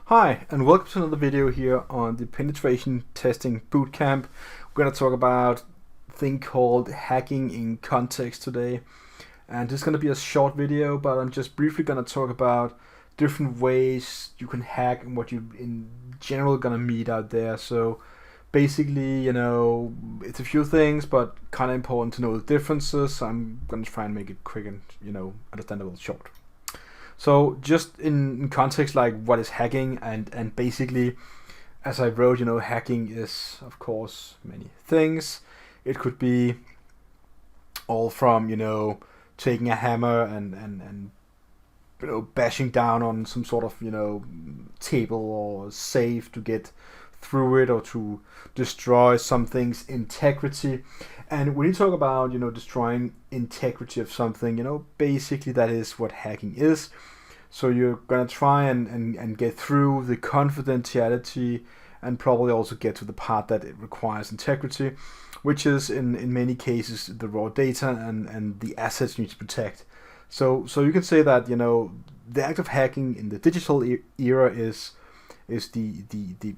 Hi, and welcome to another video here on the penetration testing bootcamp. We're going to talk about a thing called hacking in context today. And this is going to be a short video, but I'm just briefly going to talk about different ways you can hack and what you in general going to meet out there. So basically, it's a few things, but kind of important to know the differences. So I'm going to try and make it quick and, understandable short. So just in context, like what is hacking, and basically, as I wrote, hacking is of course many things. It could be all from taking a hammer and bashing down on some sort of table or safe to get through it, or to destroy something's integrity. And when you talk about destroying integrity of something, basically that is what hacking is. So you're gonna try and get through the confidentiality and probably also get to the part that it requires integrity, which is in many cases the raw data and the assets you need to protect. So you can say that the act of hacking in the digital era is the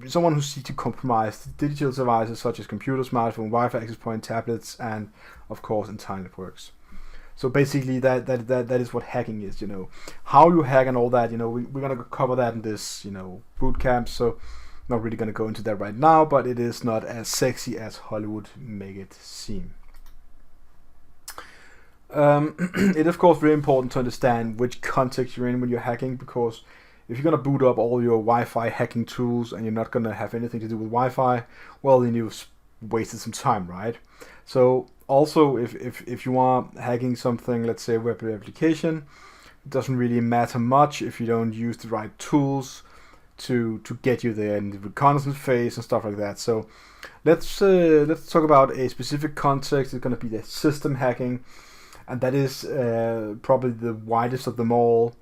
someone who seeks to compromise digital devices such as computers, smartphone, Wi-Fi access point, tablets, and of course entire networks. So basically that is what hacking is. How you hack and all that. We're gonna cover that in this bootcamp. So not really gonna go into that right now, but it is not as sexy as Hollywood make it seem. It is of course very important to understand which context you're in when you're hacking, because if you're gonna boot up all your Wi-Fi hacking tools and you're not gonna have anything to do with Wi-Fi, well, then you've wasted some time, right? So also, if you are hacking something, let's say a web application, it doesn't really matter much if you don't use the right tools to get you there in the reconnaissance phase and stuff like that. So let's talk about a specific context. It's gonna be the system hacking, and that is probably the widest of them all.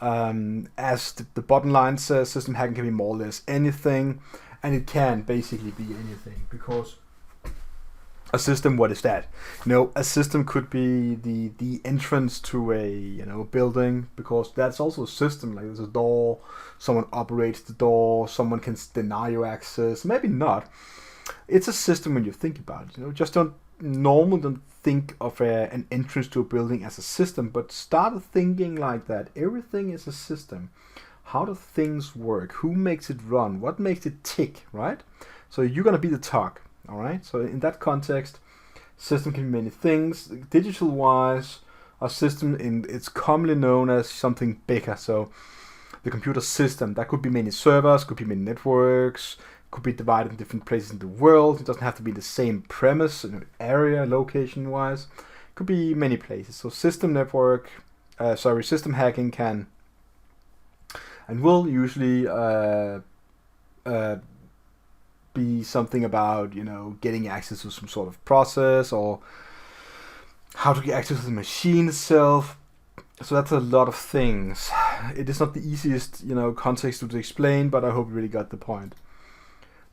As the bottom line says, system hacking can be more or less anything, and it can basically be anything, because a system, what is that? A system could be the entrance to a building, because that's also a system. Like there's a door, someone operates the door, someone can deny you access, maybe not. It's a system when you think about it. Just don't think of an entrance to a building as a system, but start thinking like that. Everything is a system. How do things work? Who makes it run? What makes it tick, right? So you're gonna be the talk, all right? So in that context, system can be many things. Digital wise, a system it's commonly known as something bigger. So the computer system, that could be many servers, could be many networks, could be divided in different places in the world. It doesn't have to be the same premise, area, location-wise. It could be many places. So system hacking can and will usually be something about getting access to some sort of process, or how to get access to the machine itself. So that's a lot of things. It is not the easiest context to explain, but I hope you really got the point.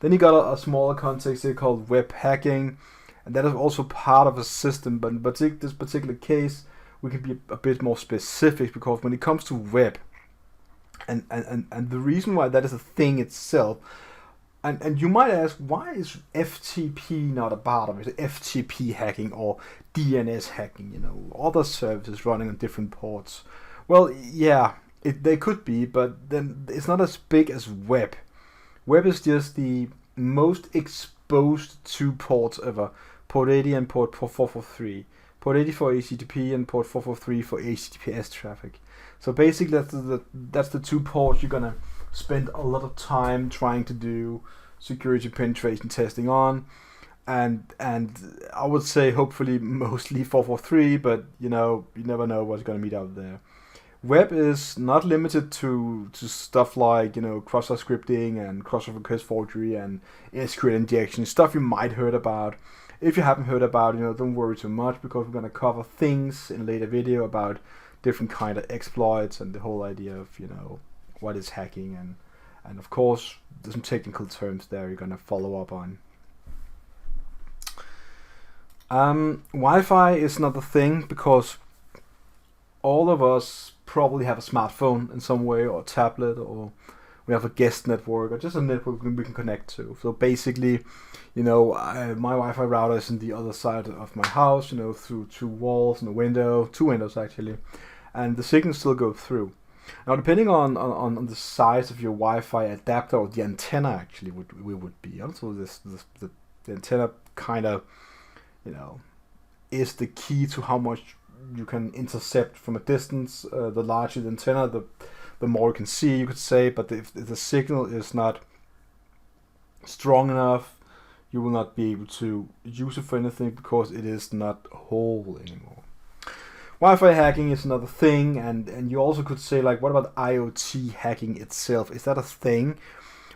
Then you got a smaller context here called web hacking, and that is also part of a system, but in this particular case we can be a bit more specific, because when it comes to web and the reason why that is a thing itself, and you might ask, why is FTP not a part of it? FTP hacking or DNS hacking, other services running on different ports. Well, yeah, they could be, but then it's not as big as web. Web is just the most exposed two ports ever, port 80 and port 443. Port 80 for HTTP and port 443 for HTTPS traffic. So basically that's the two ports you're gonna spend a lot of time trying to do security penetration testing on, and I would say hopefully mostly 443, but you never know what's gonna meet out there. Web is not limited to stuff like cross-site scripting and cross-site request forgery and SQL injection, stuff you might heard about. If you haven't heard about, don't worry too much, because we're gonna cover things in a later video about different kind of exploits and the whole idea of what is hacking, and of course there's some technical terms there you're gonna follow up on. Wi-Fi is not a thing, because all of us probably have a smartphone in some way, or a tablet, or we have a guest network, or just a network we can connect to. So basically, you know, my Wi-Fi router is on the other side of my house, you know, through 2 walls and a window, 2 windows actually, and the signal still goes through. Now, depending on the size of your Wi-Fi adapter, or the antenna actually would be. Also, the antenna kind of, you know, is the key to how much you can intercept from a distance. The larger the antenna, the more you can see, you could say. But if the signal is not strong enough, you will not be able to use it for anything, because it is not whole anymore. Wi-Fi hacking is another thing, and you also could say, like, what about IoT hacking itself? Is that a thing?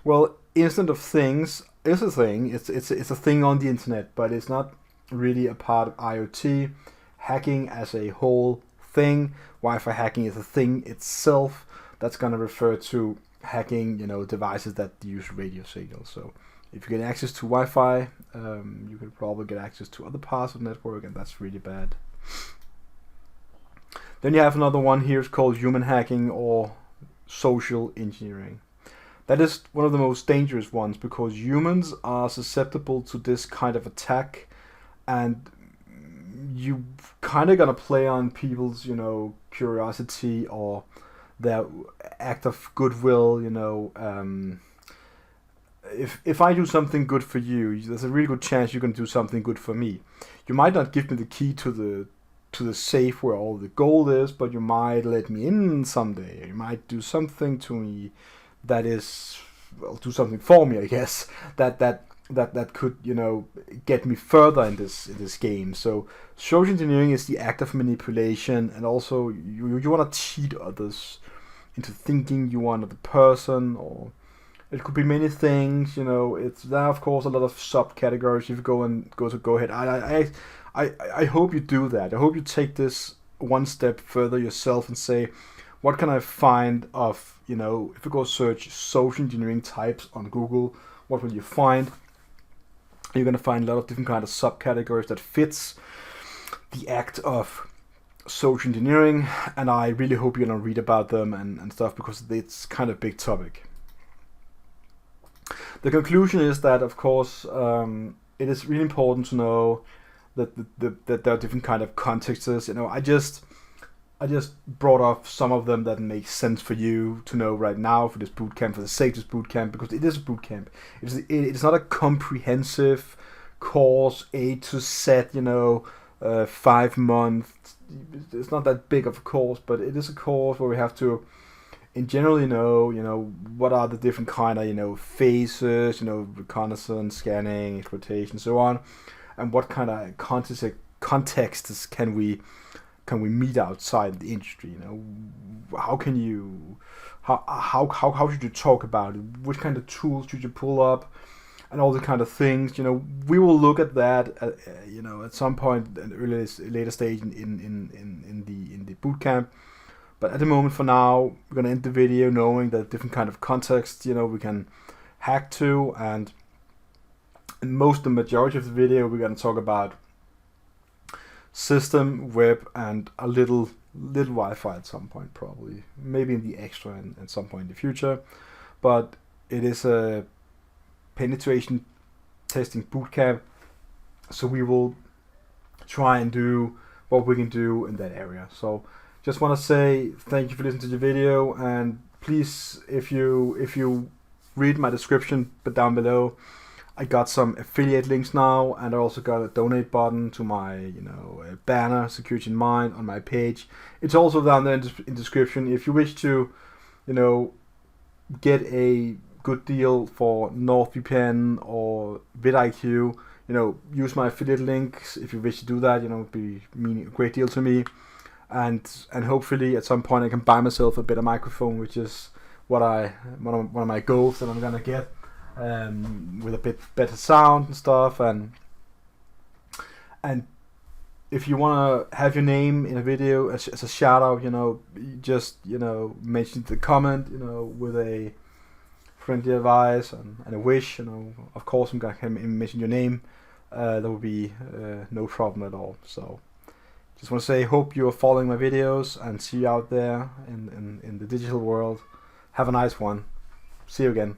Well, Internet of Things is a thing. It's a thing on the internet, but it's not really a part of IoT hacking as a whole thing. Wi-Fi hacking is a thing itself. That's gonna refer to hacking, you know, devices that use radio signals. So if you get access to Wi-Fi, you can probably get access to other parts of the network, and that's really bad. Then you have another one here, it's called human hacking or social engineering. That is one of the most dangerous ones, because humans are susceptible to this kind of attack, and you kind of gonna play on people's, you know, curiosity or their act of goodwill, you know. If I do something good for you, there's a really good chance you're gonna do something good for me. You might not give me the key to the safe where all the gold is, but you might let me in someday. You might do something to me that is, well, do something for me, I guess, that could, you know, get me further in this game. So social engineering is the act of manipulation, and also you want to cheat others into thinking you are another person, or it could be many things, you know. It's there, of course, a lot of subcategories. If you go ahead, I hope you do that. I hope you take this one step further yourself and say, what can I find of, you know, if you go search social engineering types on Google, what will you find? You're going to find a lot of different kind of subcategories that fits the act of social engineering, and I really hope you're going to read about them and stuff, because it's kind of a big topic. The conclusion is that, of course, it is really important to know that that there are different kind of contexts. You know, I just brought up some of them that make sense for you to know right now for this bootcamp, for the sake of this bootcamp, because it is a bootcamp. It's not a comprehensive course, A to Z, you know, 5 months. It's not that big of a course, but it is a course where we have to, in general, you know, what are the different kind of, you know, phases, you know, reconnaissance, scanning, exploitation, so on, and what kind of contexts can we meet outside the industry. You know, how should you talk about it? Which kind of tools should you pull up, and all the kind of things. You know, we will look at that, you know, at some point in the later stage in the bootcamp. But at the moment, for now, we're gonna end the video knowing that different kind of contexts, you know, we can hack to, and in the majority of the video, we're gonna talk about system, web, and a little Wi-Fi at some point, probably, maybe in the extra and at some point in the future. But it is a penetration testing bootcamp, so we will try and do what we can do in that area. So just want to say thank you for listening to the video, and please, if you read my description but down below, I got some affiliate links now, and I also got a donate button to my, you know, banner, Security in Mind, on my page. It's also down there in description. If you wish to, you know, get a good deal for NordVPN or VidIQ, you know, use my affiliate links. If you wish to do that, you know, it would be meaning a great deal to me. And hopefully at some point I can buy myself a better microphone, which is one of my goals that I'm gonna get. With a bit better sound and stuff, and if you want to have your name in a video as a shout out, you know, just, you know, mention the comment, you know, with a friendly advice and a wish, you know, of course I'm gonna mention your name. That would be no problem at all. So just want to say, hope you are following my videos, and see you out there in the digital world. Have a nice one. See you again.